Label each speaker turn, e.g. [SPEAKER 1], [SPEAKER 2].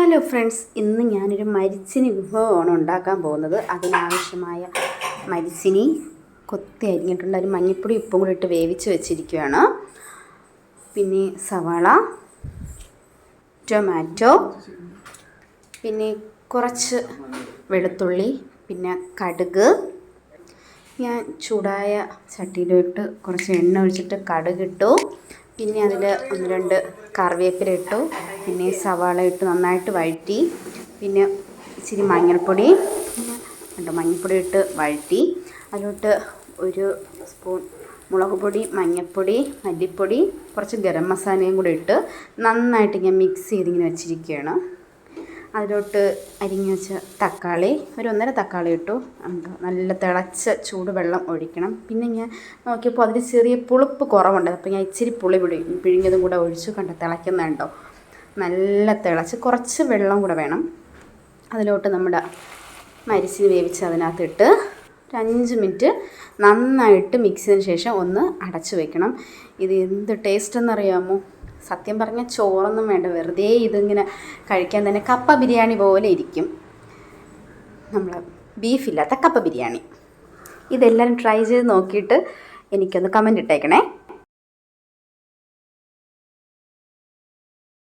[SPEAKER 1] Hello friends, ഇന്ന് ഞാനൊരു മരിച്ചിനി വിഭവമാണ് ഉണ്ടാക്കാൻ പോകുന്നത്. അതിനാവശ്യമായ മരിച്ചിനി കൊത്തി അരിഞ്ഞിട്ടുള്ള ഒരു മഞ്ഞൾപ്പൊടി ഉപ്പും കൂടി ഇട്ട് വേവിച്ച് വെച്ചിരിക്കുകയാണ്. പിന്നെ സവാള, ടൊമാറ്റോ, പിന്നെ കുറച്ച് വെളുത്തുള്ളി, പിന്നെ കടുക്. ഞാൻ ചൂടായ ചട്ടിയിലിട്ട് കുറച്ച് എണ്ണ ഒഴിച്ചിട്ട് കടുകിട്ടു. പിന്നെ അതിൽ 1-2 കറിവേപ്പില ഇട്ടു. പിന്നെ സവാള ഇട്ട് നന്നായിട്ട് വഴറ്റി. പിന്നെ ഇച്ചിരി മഞ്ഞൾപ്പൊടി ഇട്ട് വഴറ്റി. അതിലോട്ട് 1 സ്പൂൺ മുളക് പൊടി, മഞ്ഞൾപ്പൊടി, മല്ലിപ്പൊടി, കുറച്ച് ഗരം മസാലയും കൂടി ഇട്ട് നന്നായിട്ട് ഞാൻ മിക്സ് ചെയ്തിങ്ങനെ വെച്ചിരിക്കുകയാണ്. അതിലോട്ട് അരിഞ്ഞ് വെച്ച തക്കാളി, 1 തക്കാളി ഇട്ടു. നല്ല തിളച്ച ചൂടുവെള്ളം ഒഴിക്കണം. പിന്നെ ഞാൻ നോക്കിയപ്പോൾ അതിൽ ചെറിയ പുളിപ്പ് കുറവുണ്ട്. അപ്പോൾ ഞാൻ ഇച്ചിരി പുളി പിഴിഞ്ഞതും കൂടെ ഒഴിച്ചു. തിളയ്ക്കുന്നുണ്ടോ, നല്ല തിളച്ച് കുറച്ച് വെള്ളം കൂടെ വേണം. അതിലോട്ട് നമ്മുടെ മരിച്ചിനി വേവിച്ച് അതിനകത്തിട്ട് 5 മിനിറ്റ് നന്നായിട്ട് മിക്സ് ചെയ്തതിന് ശേഷം ഒന്ന് അടച്ചു വെക്കണം. ഇത് എന്ത് ടേസ്റ്റ് എന്നറിയാമോ? സത്യം പറഞ്ഞാൽ ചോറൊന്നും വേണ്ട, വെറുതെ ഇതിങ്ങനെ കഴിക്കാൻ തന്നെ കപ്പ ബിരിയാണി പോലെ ഇരിക്കും. നമ്മൾ ബീഫില്ലാത്ത കപ്പ ബിരിയാണി. ഇതെല്ലാവരും ട്രൈ ചെയ്ത് നോക്കിയിട്ട് എനിക്കൊന്ന് കമൻറ്റ് ഇട്ടേക്കണേ.